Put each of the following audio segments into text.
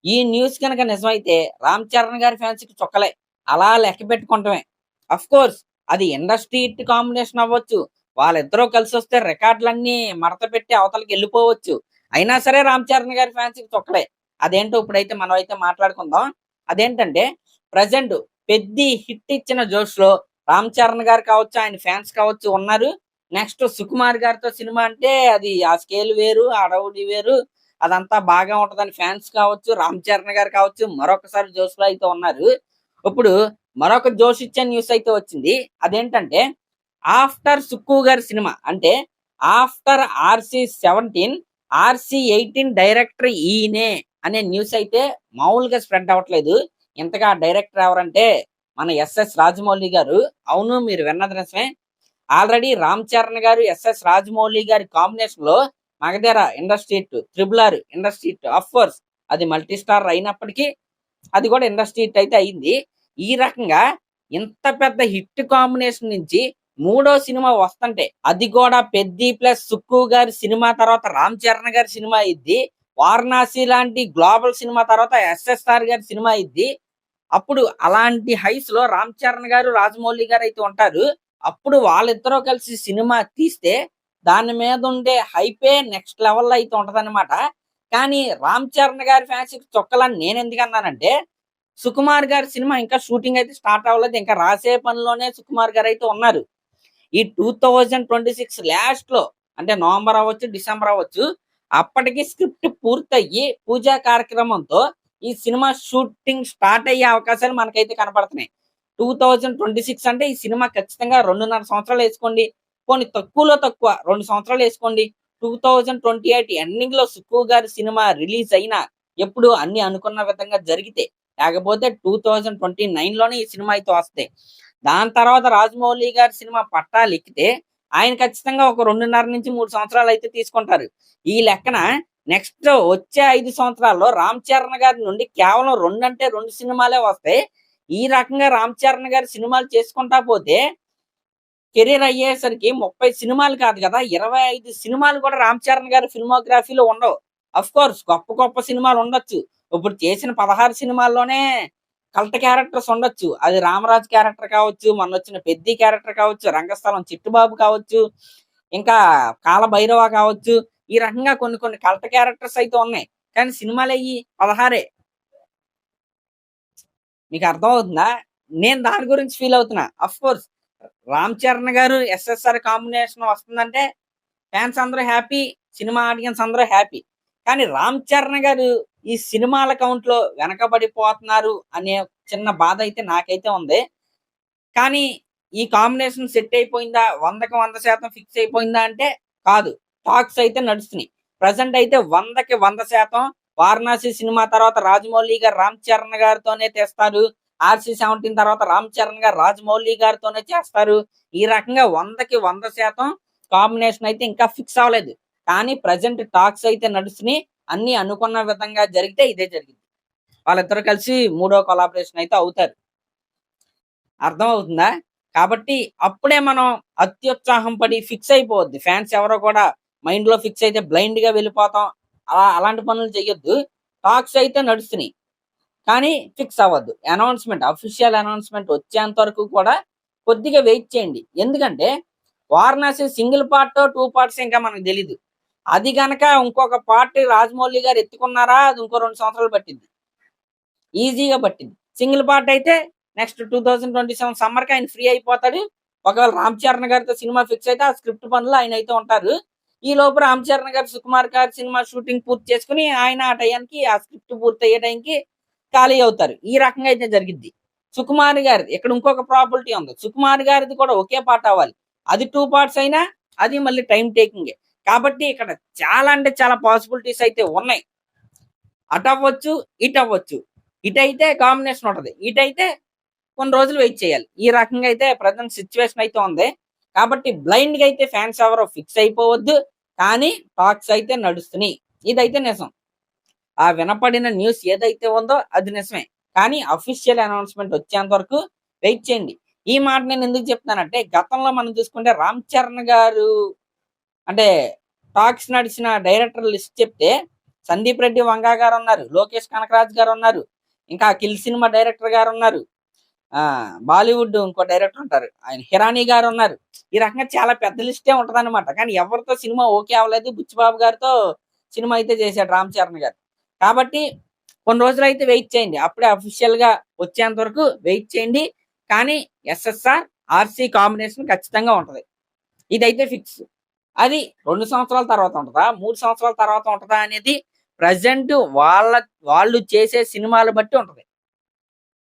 ఈ న్యూస్ కనుక నిజమైతే రామ్ చరణ్ గారి ఫ్యాన్స్ కి చుక్కలే. అలా లెక్క పెట్టుకుంటమే. కోర్స్ అది ఇండస్ట్రీ హిట్ కాంబినేషన్ అవ్వచ్చు. వాళ్ళిద్దరూ కలిసొస్తే రికార్డులన్నీ మడత పెట్టి అవతలకి వెళ్ళిపోవచ్చు. అయినా సరే రామ్ చరణ్ గారి ఫ్యాన్స్ కి చుక్కలే. అదేంటో ఇప్పుడైతే మనం అయితే మాట్లాడుకుందాం. అదేంటంటే ప్రెజెంట్ 'పెద్ది' హిట్ ఇచ్చిన జోష్‌లో రామ్ చరణ్ గారు కావచ్చు, ఆయన ఫ్యాన్స్ కావచ్చు ఉన్నారు. నెక్స్ట్ సుకుమార్ గారితో సినిమా అంటే అది ఆ స్కేల్ వేరు, ఆ హడావుడి వేరు. అదంతా బాగా ఉంటదని ఫ్యాన్స్ కావచ్చు, రామ్ చరణ్ గారు కావచ్చు మరొకసారి జోష్‌లో అయితే ఉన్నారు. ఇప్పుడు మరొక జోష్ ఇచ్చే న్యూస్ అయితే వచ్చింది. అదేంటంటే ఆఫ్టర్ 'సుక్కు' గారి సినిమా అంటే ఆఫ్టర్ 'ఆర్‌సి-17' 'ఆర్‌సి-18' డైరెక్టర్ ఈయనే అనే న్యూస్ అయితే మామూలుగా స్ప్రెడ్ అవ్వట్లేదు. ఇంతగా ఆ డైరెక్టర్ ఎవరంటే మన 'ఎస్.ఎస్. రాజమౌళి' గారు. అవును, మీరు విన్నది నిజమే. ఆల్రెడీ 'రామ్ చరణ్' గారు, 'ఎస్.ఎస్. రాజమౌళి' గారి కాంబినేషన్‌లో 'Magadheera' industry hit, 'triple R' industry hit. Of course అది మల్టీ స్టారర్ అయినప్పటికీ అది కూడా ఇండస్ట్రీ హిట్ అయితే అయింది. ఈ రకంగా ఇంత పెద్ద హిట్ కాంబినేషన్ నుంచి మూడో సినిమా వస్తుంటే అది కూడా 'పెద్ది' ప్లస్ 'సుక్కు' గారి సినిమా తర్వాత 'రామ్ చరణ్' గారి సినిమా అయ్యిద్ది. 'వారణాసి' లాంటి గ్లోబల్ సినిమా తర్వాత 'ఎస్ఎస్ఆర్' గారి సినిమా అయ్యిద్ది. అప్పుడు అలాంటి హైస్‌లో 'రామ్ చరణ్' గారు, 'రాజమౌళి' గారు అయితే ఉంటారు. అప్పుడు వాళ్ళిద్దరూ కలిసి సినిమా తీస్తే దాని మీద ఉండే హైపే నెక్స్ట్ లెవెల్‌లో అయితే ఉంటదన్నమాట. కానీ 'రామ్ చరణ్' గారి ఫ్యాన్స్‌కి చుక్కలని నేనెందుకన్నానంటే, సుకుమార్ గారి సినిమా ఇంకా షూటింగ్ అయితే స్టార్ట్ అవ్వలేదు. ఇంకా రాసే పనిలోనే సుకుమార్ గారైతే ఉన్నారు. ఈ 2026 లాస్ట్‌లో అంటే నవంబర్ అవ్వచ్చు, డిసెంబర్ అవ్వచ్చు. అప్పటికి స్క్రిప్ట్ పూర్తయ్యి పూజా కార్యక్రమంతో ఈ సినిమా షూటింగ్ స్టార్ట్ అయ్యే అవకాశాలు మనకైతే కనపడుతున్నాయి. 2026 అంటే ఈ సినిమా ఖచ్చితంగా 2.5 సంవత్సరాలు ఏసుకోండి. పోనీ తక్కువలో తక్కువ 2 సంవత్సరాలు ఏసుకోండి. 2028 ఎండింగ్‌లో 'సుక్కు' గారి సినిమా రిలీజ్ అయినా ఎప్పుడు అన్ని అనుకున్న విధంగా జరిగితే, లేకపోతే 2029లోనే ఈ సినిమా అయితే వస్తాయి. దాని తర్వాత 'రాజమౌళి' గారి సినిమా పట్టాలెక్కితే ఆయన ఖచ్చితంగా ఒక 2.5-3 సంవత్సరాలు అయితే తీసుకుంటారు. ఈ లెక్కన నెక్స్ట్ వచ్చే 5 సంవత్సరాల్లో 'రామ్ చరణ్' గారి నుండి కేవలం 2 అంటే 2 సినిమాలే వస్తాయి. ఈ రకంగా 'రామ్ చరణ్' గారి సినిమాలు చేసుకుంటా పోతే కెరీర్ అయ్యేసరికి 30 సినిమాలు కాదు కదా! 25 సినిమాలు కూడా 'రామ్ చరణ్' గారి ఫిల్మోగ్రఫీలో ఉండవు. కోర్స్ గొప్ప గొప్ప సినిమాలు ఉండొచ్చు. ఇప్పుడు చేసిన 16 సినిమాల్లోనే కల్ట్ క్యారెక్టర్స్ ఉండొచ్చు. అది 'రామరాజు' క్యారెక్టర్ కావచ్చు, మొన్నొచ్చిన 'పెద్ది' క్యారెక్టర్ కావచ్చు, 'రంగస్థలం' 'చిట్టుబాబు' కావచ్చు, ఇంకా 'కాలభైరవ' కావచ్చు. ఈ రకంగా కొన్ని కొన్ని కల్ట్ క్యారెక్టర్స్ అయితే ఉన్నాయి. కానీ సినిమాలయ్యి 16. మీకు అర్థమవుతుందా? నేను దాని గురించి ఫీల్ అవుతున్నా. కోర్స్ 'రామ్ చరణ్' గారు, 'ఎస్ఎస్ఆర్' కాంబినేషన్ వస్తుందంటే ఫ్యాన్స్ అందరూ హ్యాపీ. సినిమా ఆడియన్స్ అందరూ హ్యాపీ. కానీ 'రామ్ చరణ్' గారు ఈ సినిమాల కౌంట్‌లో వెనకబడిపోతున్నారు అనే చిన్న బాధ అయితే నాకైతే ఉంది. కానీ ఈ కాంబినేషన్ సెట్ అయిపోయిందా? 100కి 100% ఫిక్స్ అయిపోయిందా అంటే కాదు. టాక్స్ అయితే నడుస్తున్నాయి. ప్రెజెంట్ అయితే 100కి 100% 'వారణాసి' సినిమా తర్వాత రాజమౌళి గారు 'రామ్ చరణ్' గారితోనే తెస్తారు. 'ఆర్‌సి-17' తర్వాత 'రామ్ చరణ్' గారు 'రాజమౌళి' గారితోనే చేస్తారు. ఈ రకంగా 100కి 100% కాంబినేషన్ అయితే ఇంకా ఫిక్స్ అవ్వలేదు. కానీ ప్రెజెంట్ టాక్స్ అయితే నడుస్తున్నాయి. అన్నీ అనుకున్న విధంగా జరిగితే ఇదే జరిగింది. వాళ్ళిద్దరూ కలిసి మూడో కొలాబరేషన్ అయితే అవుతారు. అర్థమవుతుందా? కాబట్టి అప్పుడే మనం అత్యుత్సాహం పడి ఫిక్స్ అయిపోవద్దు. ఫ్యాన్స్ ఎవరో కూడా మైండ్‌లో ఫిక్స్ అయితే బ్లైండ్‌గా వెళ్ళిపోతాం. అలాంటి పనులు చెయ్యొద్దు. టాక్స్ అయితే నడుస్తున్నాయి. కానీ ఫిక్స్ అవ్వద్దు. అఫీషియల్ అనౌన్స్‌మెంట్ వచ్చేంత వరకు కూడా కొద్దిగా వెయిట్ చేయండి. ఎందుకంటే 'వారణాసి' సింగిల్ పార్టో, 2 పార్ట్సో ఇంకా మనకు తెలీదు. అది గనక ఇంకొక పార్ట్ రాజమౌళి గారు ఎత్తుకున్నారా అది ఇంకో 2 సంవత్సరాలు పట్టిద్ది. ఈజీగా పట్టింది. సింగిల్ పార్ట్ అయితే నెక్స్ట్ 2027 సమ్మర్‌కి ఆయన ఫ్రీ అయిపోతాడు. ఒకవేళ 'రామ్ చరణ్' గారితో సినిమా ఫిక్స్ అయితే ఆ స్క్రిప్ట్ పనులు ఆయనైతే ఉంటారు. ఈలోపు 'రామ్ చరణ్' గారు, 'సుకుమార్' గారి సినిమా షూటింగ్ పూర్తి చేసుకొని ఆయన ఆ టయానికి ఆ స్క్రిప్ట్ పూర్తయ్యే టైంకి ఖాళీ అవుతారు. ఈ రకంగా అయితే జరిగిద్ది. 'సుకుమార్' గారిది ఇక్కడ ఇంకొక ప్రాబిలిటీ ఉంది. 'సుకుమార్' గారిది కూడా ఒకే పార్ట్ అవ్వాలి. అది 2 పార్ట్స్ అయినా అది మళ్ళీ టైమ్ టేకింగే. కాబట్టి ఇక్కడ చాలా అంటే చాలా పాసిబిలిటీస్ అయితే ఉన్నాయి. అటవ్వచ్చు, ఇటవ్వచ్చు. ఇటైతే కాంబినేషన్ ఉంటది. ఇటైతే కొన్ని రోజులు వెయిట్ చేయాలి. ఈ రకంగా అయితే ప్రెజెంట్ సిట్యుయేషన్ అయితే ఉంది. కాబట్టి బ్లైండ్‌గా అయితే ఫ్యాన్స్ ఎవరు ఫిక్స్ అయిపోవద్దు. కానీ టాక్స్ అయితే నడుస్తున్నాయి. ఇదైతే నిజం. ఆ వినపడిన న్యూస్ ఏదైతే ఉందో అది నిజమే. కానీ అఫీషియల్ అనౌన్స్‌మెంట్ వచ్చేంత వరకు వెయిట్ చేయండి. ఈ మాట నేను ఎందుకు చెప్తున్నానంటే గతంలో మనం చూసుకుంటే 'రామ్ చరణ్' గారు అంటే టాక్స్ నడిచిన డైరెక్టర్ లిస్ట్ చెప్తే సందీప్ రెడ్డి వంగా గారు ఉన్నారు, లోకేష్ కనకరాజ్ గారు ఉన్నారు, ఇంకా కిల్ సినిమా డైరెక్టర్ గారు ఉన్నారు, బాలీవుడ్ ఇంకో డైరెక్టర్ ఉంటారు, ఆయన హిరానీ గారు ఉన్నారు. ఈ రకంగా చాలా పెద్ద లిస్టే ఉంటది అనమాట. కానీ ఎవరితో సినిమా ఓకే అవ్వలేదు. బుచ్చిబాబు గారితో సినిమా అయితే చేశాడు రామ్ చరణ్ గారు. కాబట్టి కొన్ని రోజులు అయితే వెయిట్ చేయండి. అప్పుడే అఫీషియల్ గా వచ్చేంత వరకు వెయిట్ చేయండి. కానీ ఎస్ఎస్ఆర్ ఆర్సీ కాంబినేషన్ ఖచ్చితంగా ఉంటది. ఇదైతే ఫిక్స్. అది 2 సంవత్సరాల తర్వాత ఉంటదా, 3 సంవత్సరాల తర్వాత ఉంటదా అనేది ప్రజెంట్ వాళ్ళు చేసే సినిమాలు బట్టి ఉంటది.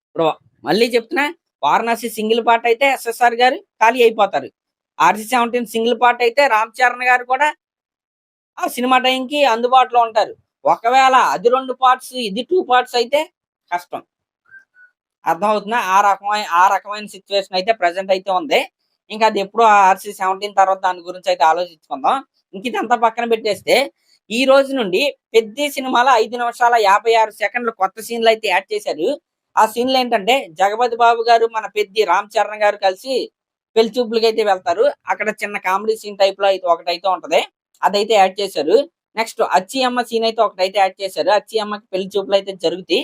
ఇప్పుడు మళ్ళీ చెప్తున్నా, వారణాసి సింగిల్ పార్ట్ అయితే ఎస్ఎస్ఆర్ గారు ఖాళీ అయిపోతారు. RC-17 సింగిల్ పార్ట్ అయితే రామ్ చరణ్ గారు కూడా ఆ సినిమా టైంకి అందుబాటులో ఉంటారు. ఒకవేళ అది 2 పార్ట్స్, ఇది 2 పార్ట్స్ అయితే కష్టం. అర్థమవుతుందా? ఆ రకమైన సిచ్యువేషన్ అయితే ప్రెజెంట్ అయితే ఉంది. ఇంకా అది ఎప్పుడు RC-17 తర్వాత దాని గురించి అయితే ఆలోచించుకుందాం. ఇంక ఇదంతా పక్కన పెట్టేస్తే, ఈ రోజు నుండి 'పెద్ది' సినిమాలో 5 నిమిషాల 56 సెకండ్లు కొత్త సీన్లు అయితే యాడ్ చేశారు. ఆ సీన్లు ఏంటంటే, జగపతి బాబు గారు, మన 'పెద్ది' రామ్ చరణ్ గారు కలిసి పెళ్లి చూపులకైతే వెళ్తారు. అక్కడ చిన్న కామెడీ సీన్ టైప్ లో అయితే ఒకటైతే ఉంటది. అదైతే యాడ్ చేశారు. నెక్స్ట్ అచ్చి అమ్మ సీన్ అయితే ఒకటైతే యాడ్ చేశారు. అచ్చి అమ్మకి పెళ్లి చూపులు అయితే జరుగుతాయి.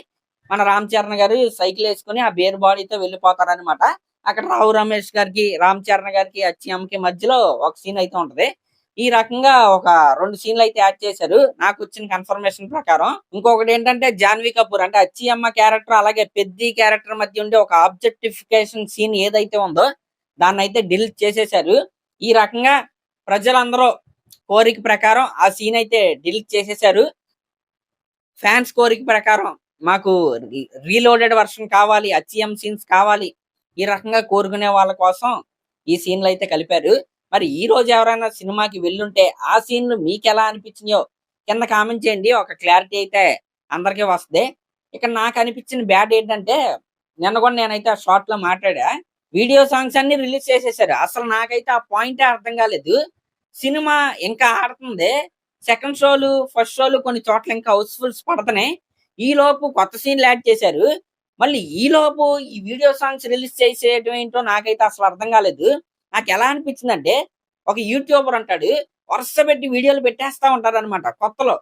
మన రామ్ చరణ్ గారు సైకిల్ వేసుకుని ఆ బేర్ బాడీతో వెళ్ళిపోతారనమాట. అక్కడ రావు రమేష్ గారికి, రామ్ చరణ్ గారికి, అచ్చి అమ్మకి మధ్యలో ఒక సీన్ అయితే ఉంటది. ఈ రకంగా ఒక 2 సీన్లు అయితే యాడ్ చేశారు నాకు వచ్చిన కన్ఫర్మేషన్ ప్రకారం. ఇంకొకటి ఏంటంటే, జాన్వీ కపూర్ అంటే అచ్చి అమ్మ క్యారెక్టర్ అలాగే పెద్ది క్యారెక్టర్ మధ్య ఉండే ఒక ఆబ్జెక్టిఫికేషన్ సీన్ ఏదైతే ఉందో దాన్ని అయితే డిలీట్ చేసేశారు. ఈ రకంగా ప్రజలందరూ కోరిక ప్రకారం ఆ సీన్ అయితే డిలీట్ చేసేశారు. ఫ్యాన్స్ కోరిక ప్రకారం మాకు రీలోడెడ్ వర్షన్ కావాలి, అచ్చిఎం సీన్స్ కావాలి, ఈ రకంగా కోరుకునే వాళ్ళ కోసం ఈ సీన్లు అయితే కలిపారు. మరి ఈ రోజు ఎవరైనా సినిమాకి వెళ్ళుంటే ఆ సీన్లు మీకు ఎలా అనిపించినాయో కింద కామెంట్ చేయండి. ఒక క్లారిటీ అయితే అందరికీ వస్తుంది. ఇక్కడ నాకు అనిపించిన బ్యాడ్ ఏంటంటే, నిన్న కూడా నేనైతే ఆ షార్ట్ లో మాట్లాడా, వీడియో సాంగ్స్ అన్ని రిలీజ్ చేసేసారు. అసలు నాకైతే ఆ పాయింటే అర్థం కాలేదు. సినిమా ఇంకా ఆడుతుంది, సెకండ్ షోలు, ఫస్ట్ షోలు కొన్ని చోట్ల ఇంకా హౌస్ఫుల్స్ పడుతున్నాయి. ఈ లోపు కొత్త సీన్లు యాడ్ చేశారు. మళ్ళీ ఈ లోపు ఈ వీడియో సాంగ్స్ రిలీజ్ చేసేయడం ఏంటో నాకైతే అసలు అర్థం కాలేదు. నాకు ఎలా అనిపించిందంటే, ఒక యూట్యూబర్ అంటాడు, వరుస పెట్టి వీడియోలు పెట్టేస్తా ఉంటారు అనమాట కొత్తలో.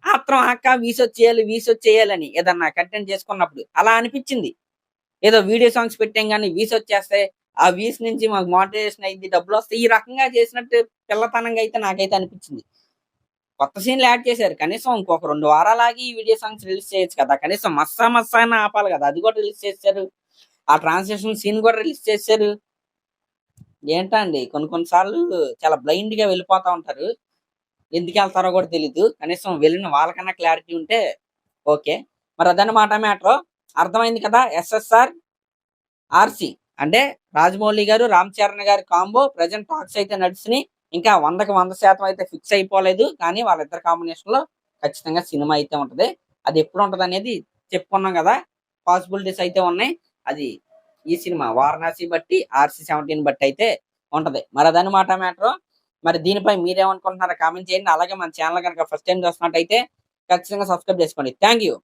ఆత్రం అక్క వీసొచ్చేయాలని ఏదన్నా కంటెంట్ చేసుకున్నప్పుడు అలా అనిపించింది. ఏదో వీడియో సాంగ్స్ పెట్టాం కానీ వీస్ వచ్చేస్తాయి, ఆ వీస్ నుంచి మాకు మోటివేషన్ అయింది, డబ్బులు వస్తాయి, ఈ రకంగా చేసినట్టు పిల్లతనంగా అయితే నాకైతే అనిపించింది. కొత్త సీన్లు యాడ్ చేశారు, కనీసం ఇంకొక 2 వారాలు ఆగి ఈ వీడియో సాంగ్స్ రిలీజ్ చేయొచ్చు కదా. కనీసం మస్సా అయినా ఆపాలి కదా. అది కూడా రిలీజ్ చేశారు. ఆ ట్రాన్స్లేషన్ సీన్ కూడా రిలీజ్ చేశారు. ఏంటండి, కొన్ని సార్లు చాలా బ్లైండ్ గా వెళ్ళిపోతా ఉంటారు. ఎందుకు వెళ్తారో కూడా తెలీదు. కనీసం వెళ్ళిన వాళ్ళకన్నా క్లారిటీ ఉంటే ఓకే. మరి అదనమాట మ్యాటర్. అర్థమైంది కదా. ఎస్ఎస్ఆర్ ఆర్సీ అంటే రాజమౌళి గారు, రామ్ చరణ్ గారి కాంబో ప్రజెంట్ టాక్స్ అయితే నడుస్తున్నాయి. ఇంకా 100కి 100% అయితే ఫిక్స్ అయిపోలేదు. కానీ వాళ్ళిద్దరు కాంబినేషన్ లో ఖచ్చితంగా సినిమా అయితే ఉంటది. అది ఎప్పుడు ఉంటది అనేది చెప్పుకున్నాం కదా. పాసిబిలిటీస్ అయితే ఉన్నాయి. అది ఈ సినిమా వారణాసి బట్టి, RC-17 బట్టి అయితే ఉంటది. మరి అదనమాట మ్యాటర్. మరి దీనిపై మీరేమనుకుంటున్నారో కామెంట్ చేయండి. అలాగే మన ఛానల్ కనుక ఫస్ట్ టైం చూస్తున్నట్టయితే ఖచ్చితంగా సబ్స్క్రైబ్ చేసుకోండి. Thank you.